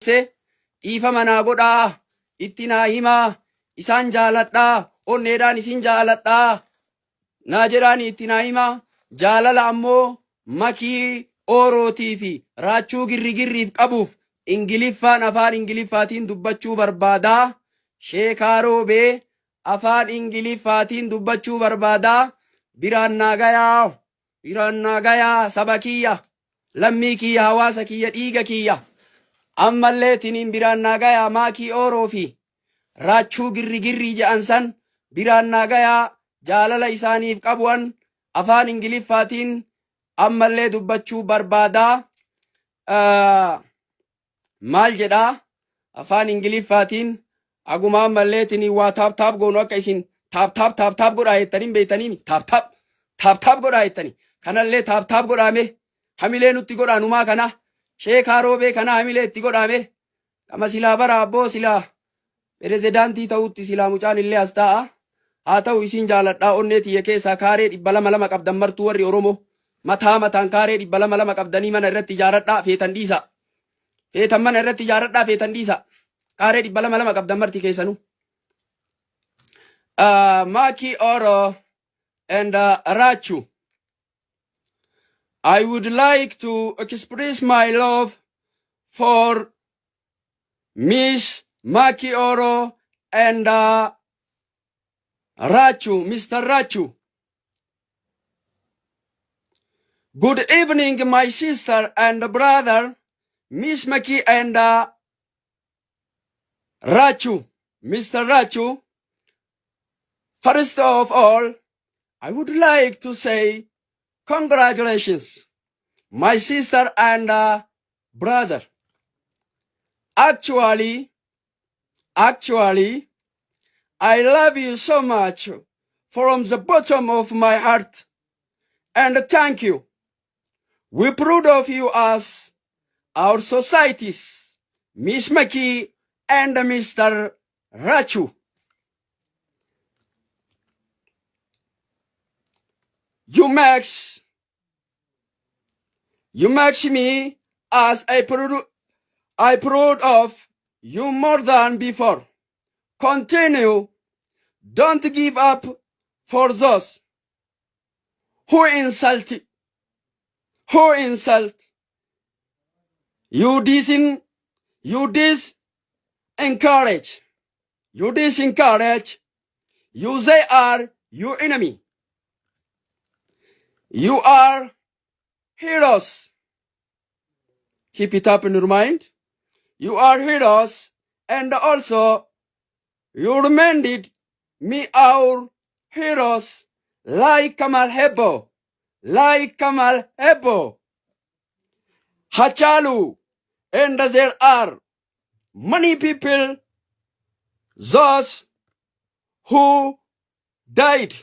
dhiifama naa godhaa itti naa himaa isaan jaaladhaa onneedhaan isin jaaladhaa naa jedhaani itti naa himaa jaalala ammoo makii oorootii fi raachuu girriif qabuuf ingiliffaan afaan ingiliffaatiin dubbachuu barbaadaa sheekaa roobee afaan ingiliffaatiin dubbachuu barbaadaa biraan naa gayaa saba kiyya lammii kiyya hawaasa kiyya dhiiga kiyya ammallee tiniin biraan naa gayaa maakii ooroo fi raachuu girrii jedhan san biraan naa gayaa jaalala isaaniif qabu'an afaan ingiliffaatiin ammallee dubbachuu barbaadaa maal jedhaa afaan ingiliffaatiin aguma ammallee tiniin waa taap goonu akka isin taap godhaa jettaniin beeytaniin taap godhaa jettanii kanallee taap godhaame hamilee nutti godhaanumaa kana sheekaa roobee kana hamilee itti godhaame kama silaa bara abboo silaa pirezidaantii ta'utti silaa mucaan illee as taa'a haa ta'u isin jaaladhaa onnee tiyya keessaa kaaree 200 qabdan martuu warri Oromoo mataan kaaree 200 qabdanii mana irratti ijaaradhaa feetan dhiisa feetan mana irratti ijaaradhaa feetan dhiisa kaaree 200 qabdan marti keessanu Maki Oro and Rachu. I would like to express my love for Miss Maki Oro and Rachu, Mr. Rachu. Good evening, my sister and brother, Miss Maki and Rachu, Mr. Rachu. First of all, I would like to say congratulations, my sister and brother. Actually, I love you so much from the bottom of my heart, and thank you. We're proud of you as our societies, Miss Maki and Mr. Rachu. You makes me as I proud of you more than before. Continue. Don't give up for those who insult. You disencourage. You they are your enemy. You are heroes. Keep it up in your mind. You are heroes, and also you reminded me our heroes like Kamal Hebo. Hachalu, and there are many people, those who died.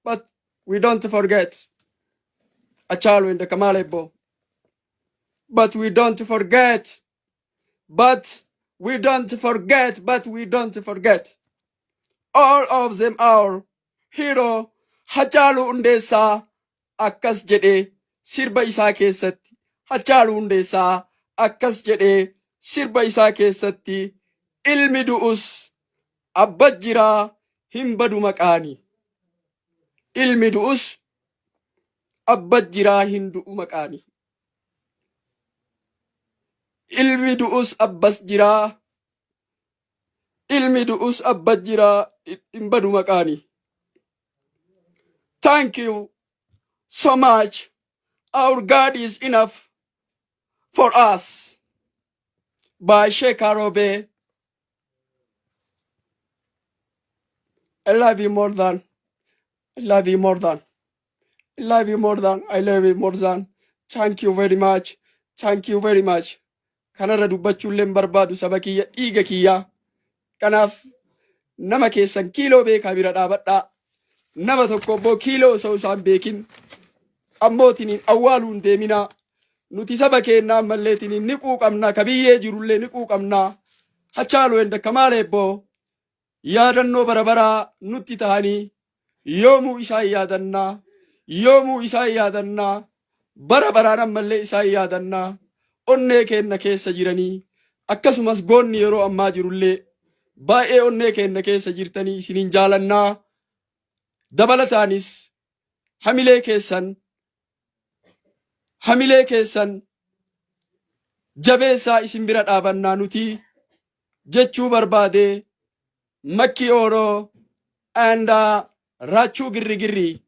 But we don't forget. Achalo in the Kamalebo. But we don't forget. All of them are hero. Hachalu undesa akkas jede sirba isaa keessatti. Hachalu hundeessaa akkas jedhee sirba isaa keessatti ilmi du'us abbat jiraa hin badu maqaani. Ilmi du'us abbat jiraa hin du'u maqaani. Ilmi du'us abbas jiraa. Ilmi du'us abbat jiraa hin badu maqaani. Thank you so much. Our God is enough for us. By Sheikh Arobe. I love you more than. Thank you very much. Kanarra dubbachuulleen barbaadu saba kiyya dhiiga kiyyaa. Kanaaf nama keessan kiiloo beekaa bira dhaabadhaa. Nama tokko obbo kiiloo osoo isaan beekin ammootiniin awwaaluun deeminaa. Nuti saba keennaa malleetiniin ni quuqamnaa kabiyyee jirullee ni quuqamnaa. Hachaaluu enda Kamal Hebo yaadannoo bara baraa nutti tahanii yoomuu isaan yaadannaa, yoomuu isaan yaadannaa, bara baraan ammallee isaan yaadannaa, onnee keenna keessa jiranii akkasumas goonni yeroo ammaa jirullee baay'ee onnee keenna keessa jirtanii isiniin jaalannaa. Dabalataanis hamilee keessan jabeessaa isin bira dhaabannaa nuti jechuu barbaade. Makki Oroo aandaa raachuu girri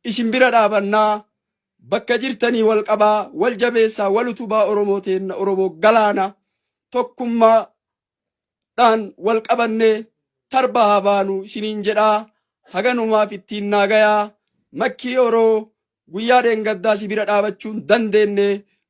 isin bira dhaabannaa, bakka jirtanii wal qabaa, wal jabeessaa, wal utubaa Oromooteen Oromoo galaana tokkummaadhaan wal qabannee tarba haa baanu isiniin jedhaa. Haganumaaf ittiin naagayaa. Makki Oroo guyyaa dheengaddaa si bira dhaabachuun dandeenye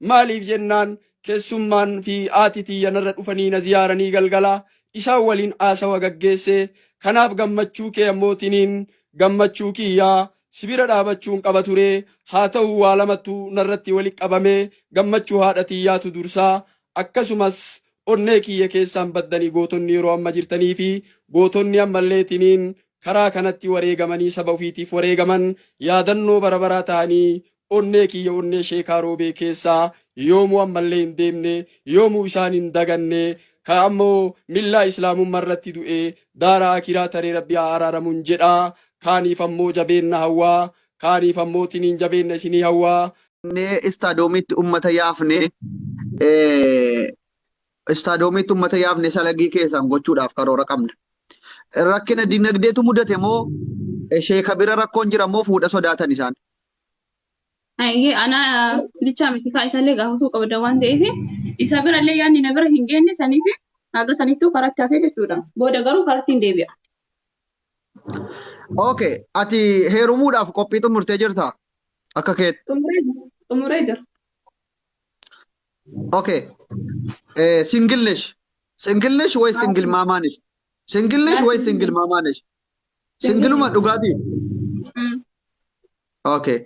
maaliif jennaan keessummaan fi haati tiyya narra dhufanii na ziyaaranii galgala isaan waliin haasawa gaggeesse. Kanaaf gammachuu kee ammootiin gammachuu kiyyaa si bira dhaabachuun qaba ture. Haa ta'u waa lamattu narratti walitti qabame. Gammachuu haadha tiyyaatu dursaa. Akkasumas onnee kiyya keessaan baddanii gootonni yeroo amma jirtanii fi gootonni ammalleetiniin karaa kanatti wareegamanii saba ofiitiif wareegaman yaadannoo bara baraa ta'anii onnee kiyya onnee Sheekaa Roobee keessaa yoomuu ammallee hin deemne, yoomuu isaan hin daganne, ka ammoo millaa islaamummaa irratti du'e daaraa akiraa taree rabbi haa araaramuun jedhaa. Kaaniif ammoo jabeenna hawwaa, kaaniif ammoo tiniin jabeenna isinii hawwaa. Istaadomitti ummata yaafne salagii keessaan gochuudhaaf karoora qabna. Rakkina dinagdeetu mudate moo sheeka bira rakkoon jira moo fuudha sodaatan isaan? Ana bicha miti kaa isallee gaafasuu qabda waan ta'eef isa birallee yaadni na bira hin geenne saniif haga sanittuu karatti hafee jechuudha. Booda garuu karatti hin deebi'a. Okay, ati heerumuudhaaf qophii xumurtee jirtaa? Akka keetti? Xumuree jira. Okay, singilnesh ወይ ሲንግል ማማ ነሽ? ሲንግልነሽ ወይ ሲንግል ማማ ነሽ? ሲንግሉማ ዱጋቲ? Okay.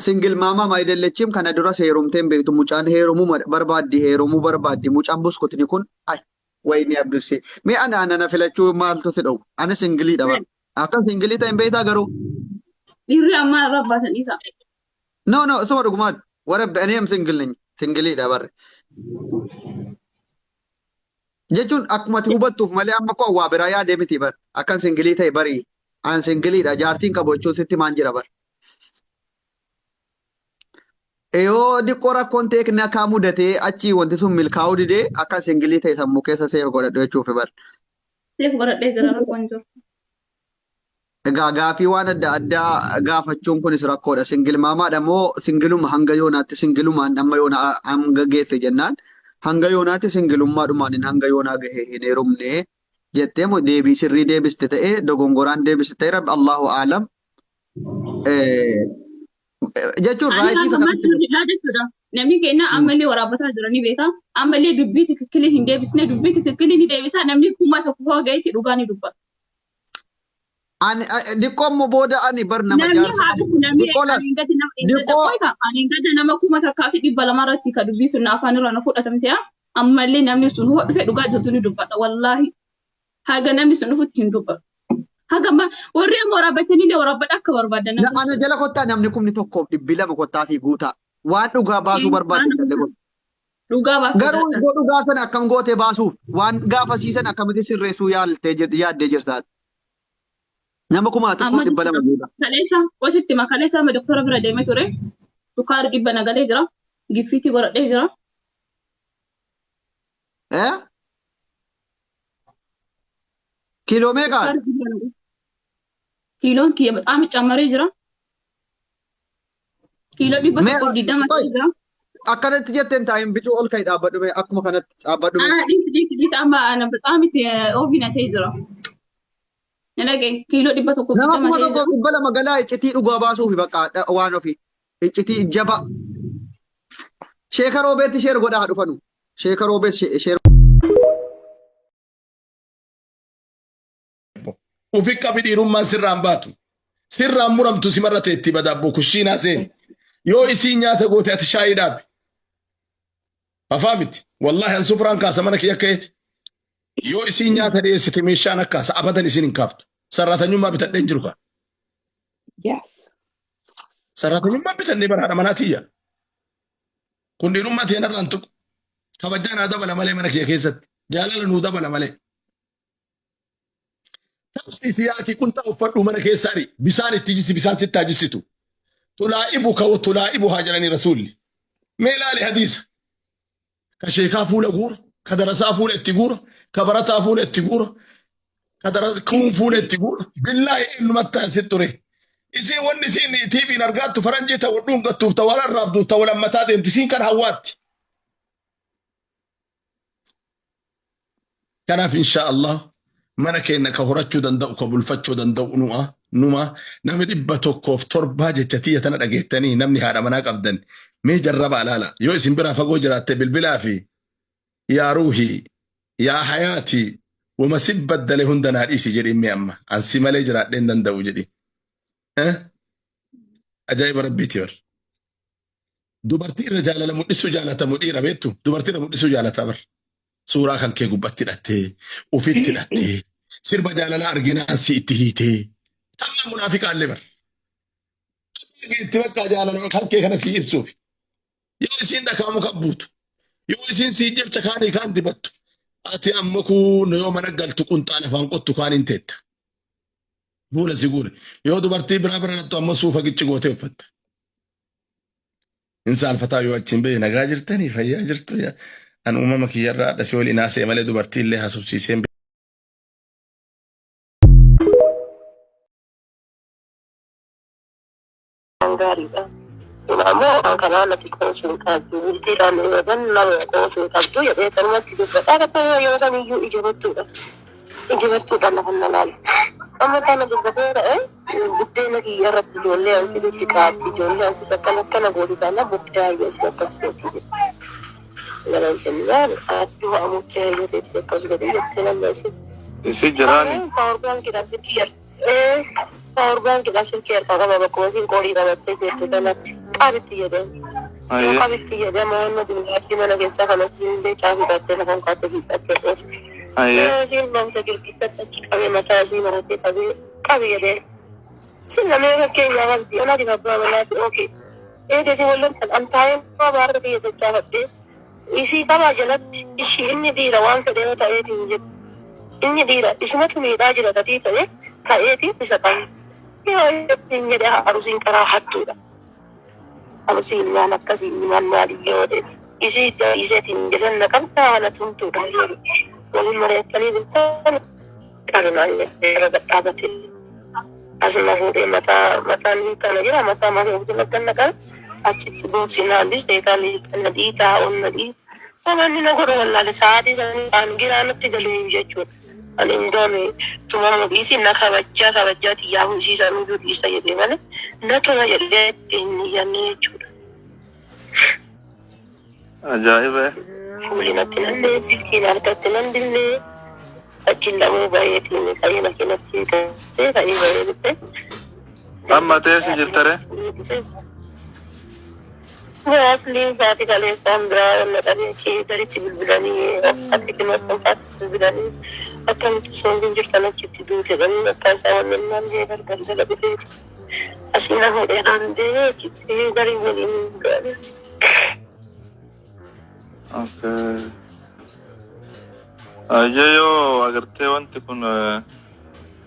Single mama አይደለችም ከነ ድረስ ሄሩምቴን ቤቱ ሙጫን ሄሩሙ በርባዲ ሙጫን ቡስኩትኒ ኩን አይ ወይኔ አብዱሲ ሜ አና ነፍለቹ ማልቱ ትደው አነ ሲንግሊ ደባ አከን ሲንግሊ ታይም ቤታ ገሩ ይሪ አማ ረባተን ኢሳ ኖ እሱ ወድጉማት ወረብ እኔም ሲንግል ነኝ ሲንግሊ ደበር jechuun akkuma hubattuuf malee amma ko waa biraa yaade miti bar akkan singilii ta'e bari an singiliidha jaartiin qabu jechuun sitti maan jira bar yoo diqqoo rakkoon teekna kaa mudatee achi wanti sun milkaa'uu didee akkan singilii ta'e sammuu keessa seef godhadhu jechuuf bar. Seef godhadhee jira rakkoon jiru. Egaa gaafii waan adda addaa gaafachuun kunis rakkoodha. Singil maamaadha moo singiluma hanga yoonaatti singilumaan amma yoona hanga geesse jennaan. Hanga yoonaatti singilummaadhumaan hanga yoonaa gahee hin heerumne jettee moo deebii sirrii deebiste ta'ee dogongoraan deebiste ta'ee rabbi Allahu aalam jechuun raayitii isa jechuudha. Namni keenya ammallee waraabbataa jiranii beekaa. Ammallee dubbii tikikkilii hin deebisne dubbii tikikkilii ni deebisaa namni kuma tokko fa'aa gaheetti dhugaa ni dubbata. Diqqoommo booda ani bar nama jaarsa ani gada nama kuma takkaa fi 200 irratti ka dubbii sun afaan irraa na fudhatamte ammallee namni sun dhufe dhugaa jirtu ni dubbata wallaahi haga namni sun dhufutti hin dubbatu haga warri amma waraabbatanii illee waraabbadha akka barbaadan ana jala kottaa namni kumni tokkoof 200 kottaa fi guutaa waan dhugaa baasuu barbaadu dhugaa baasuu garuu dhugaa sana akkam gootee baasuuf waan gaafasiisan akkamitti sirreessuu yaaddee jirtaati. Nama kuma tokko 200 guuta. Kaleessa wajjitti makaleessa amma doktora bira deemee ture. Sukkaara 100 nagalee jira. Giffiitii godhadhee jira. Kiiloo meeqa? Kiiloon kiyya በጣም ጨመረee jira. Kiiloo 120 jira. Akkanatti jetteen taa'in bicuu ol ka'e dhaabbadhume akkuma kanatti dhaabbadhume. Dhiis amma በጣም oofinatee jira. Nalage kiiloo 100 nama kuma tokko 200 magalaa iccitii dhugaa baasuuf bakka waan ofii iccitii jaba Sheeka Roobeetti sheer godhaa dhufanu Sheeka Roobeet sheer ufi qabi dhiirummaan sirraan baatu sirraan muramtu simarra teetti badabbo kushiinaa seen yoo isii nyaata goote ati shaayii dhaabi afaamiti wallahi an sufraan kaasa mana kiyya ka'eeti Yoo isin nyaata dhiyeessite meeshaan akkaasa abadan isin hin kaaftu. Sarratanyummaa bitadheen jiru kan. Yes. Sarratanyummaa bitannee baraadha manaatiyya. Kun dhiirummaa ta'een irraan tuqu. Kabajaa naa dabala malee mana kee keessatti. Jaalala nuu dabala malee. Tafsiisi yaakii kun ta'u uffadhu mana keessaa dhi. Bisaan itti jisi bisaan sitti haa jisitu. Tulaa'ibuka wa tulaa'ibuhaa jedhanii rasuulli. Mee ilaali hadiisa. Ka sheekaa fuula guura. Ka darasaa fuula itti guura. Ka barataa fuula itti guura. Ka kuun fuula itti guura. Billaahi innumatti asitti ture. Isin wanni isin tiiviin argaattu faranjii ta'u dhungattuuf ta'u wal arraabduuf ta'u lammataa deemti. Isin kan hawwaatti. Kanaaf insha Allah mana keenya ka horachuu danda'u ka bulfachuu danda'u numa namni 107 jecha tiyya tana dhageettanii namni haadha manaa qabdan mee jarraba alaala yoo isin biraa fagoo jiraatte bilbilaa fi yaa ruuhii yaa hayaatii wama si baddale hunda naa dhiisi jedhi mee amma ansi malee jiraadheen danda'u jedhi ajaa'iba rabbiiti yor dubartii irra jaalala mul'isuu jaalatamu dhiira beektu dubartii irra mul'isuu jaalata bar suuraa kan kee gubbatti hidhattee ufitti hidhattee sirba jaalala arginaan si itti hiitee tamma munaafiqaallee bar itti bakka jaalala kan kee kana si ibsuuf yoo isin dhakaamu kan buutu yoo isin si jecha kaanii kaan dibattu ati amma kun yoo mana galtu qunxaan afaan qottu kaan hin teetta fuula si guure yoo dubartii biraa birattu amma suufa gicci gootee uffatta hin saalfataa yoo achiin bee nagaa jirtanii fayyaa jirtu an uumama kiyyarraa dhasii ol inaasee malee dubartii illee haasofsiiseen gaariidha. Immoo kanaan ati qoosuu qabdu bultiidhaan yookaan nama qoosuu qabdu jedhee kanumatti dubbataa qabda yoo samiyyuu ijabattuudha. Ijabattuudha lafa nalaali. Amma kana dubbatee ta'e buddeena kiyya irratti ijoollee ansiitti qaatti ijoollee ansiitti akkana gootiidhaan buttee hayyoo si akkas gootii. Galan jennaan adduu amuttee hayyoo seetii akkas godhee jettee namni asii. Isi jiraani. Paawurbaankiidhaan sitti jedha. Paawurbaankiidhaan silkii harkaa qaba bakka wasiin qorii qabattee jirtu kanatti qabitti jedhama. Yoo qabitti jedhama wanna dingaasii mana keessaa kanatti illee caafii qabattee lafaan kaattee fiixattee dhoosti. Yoo isiin namta girgittatti achi qabee mataa isii maratee qabi jedhee. Sin namee fakkeenyaa qabdi anaati abbaa manaati ookee. Eega isin wallantan antaa'een baarra biyya dachaafadhee isii qabaa jalatti ishii inni dhiira waan fedhee ta'eetiin jedhu. Inni dhiira isumatu miidhaa jira tatii ta'e ka'eetiin isa qabu. Yoo ittiin jedhe arusiin karaa hattuudha. Arusiin waan akkasiin maal yoo ta'e isii iseetiin jedhan naqamtaa haala tumtuudha jedhu. Waliin mari'attanii bultaan qarnaan irra dhadhaabate. Asuma fuudhee mataan kana jira mataa malee ofii naggan naqan achitti boonsinaallis seetaan kana dhiitaa onna dhiitaa. Waanti na godhu wallaalee sa'aatii sanii giraanatti galuu jechuudha. Ani indoone tumamu dhiisi na kabajjaati yaa'u isiisan iyyuu dhiisa jedhee malee na tuma jedhee ittiin yaannee jechuudha. Ajaa'iba. Fuuli natti nallee silkiin harkatti nan dillee achiin lamuu baay'eetiin qa'ee makiinatti ta'ee ka'ee baay'ee bittee. Amma teessi jirtare. Asliin saati kaleessaan biraa wanna dhabee kee gaditti bilbilanii obsaatti kimasanfaatti bilbilanii akkamitti soonsiin jirtan achitti duute dhanii akka isaa wannannaan jee gargardala dhufeeti. Asii na hodheedhaan deemee achitti garii waliin gaane. Ayyee yoo agartee wanti kun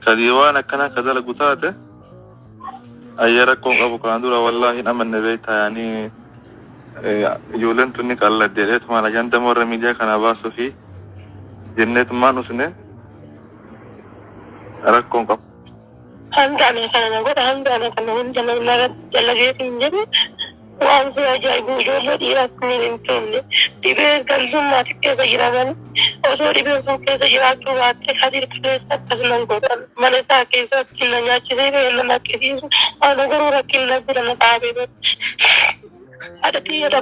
kadii waan akkana akka dalagu taate ayyee rakkoon qabu kana dura wallaahi hin amanne beektaa yaanii ijoolleen tunni qalladdeedheetuma ajandama warra miidiyaa kana baasuu fi jenneetummaan usne rakkoon qabu. Hangaane kana godha hangaane kana hunda jalageetiin jedhu waan si ajaa'ibu ijoollee dhiiraa kunniin hin tolle dhibee galzummaati keessa jiraatan osoo dhibee sun keessa jiraachuu baattee hadiir keessa akkasumas godhan mana isaa keessatti na nyaachisee beela naqqisiisu ana garuu rakkina bira na dhaabee ada tiada.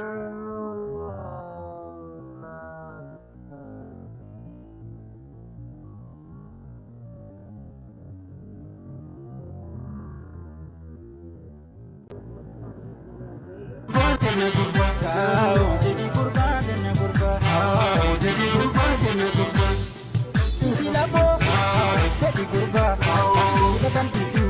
argamti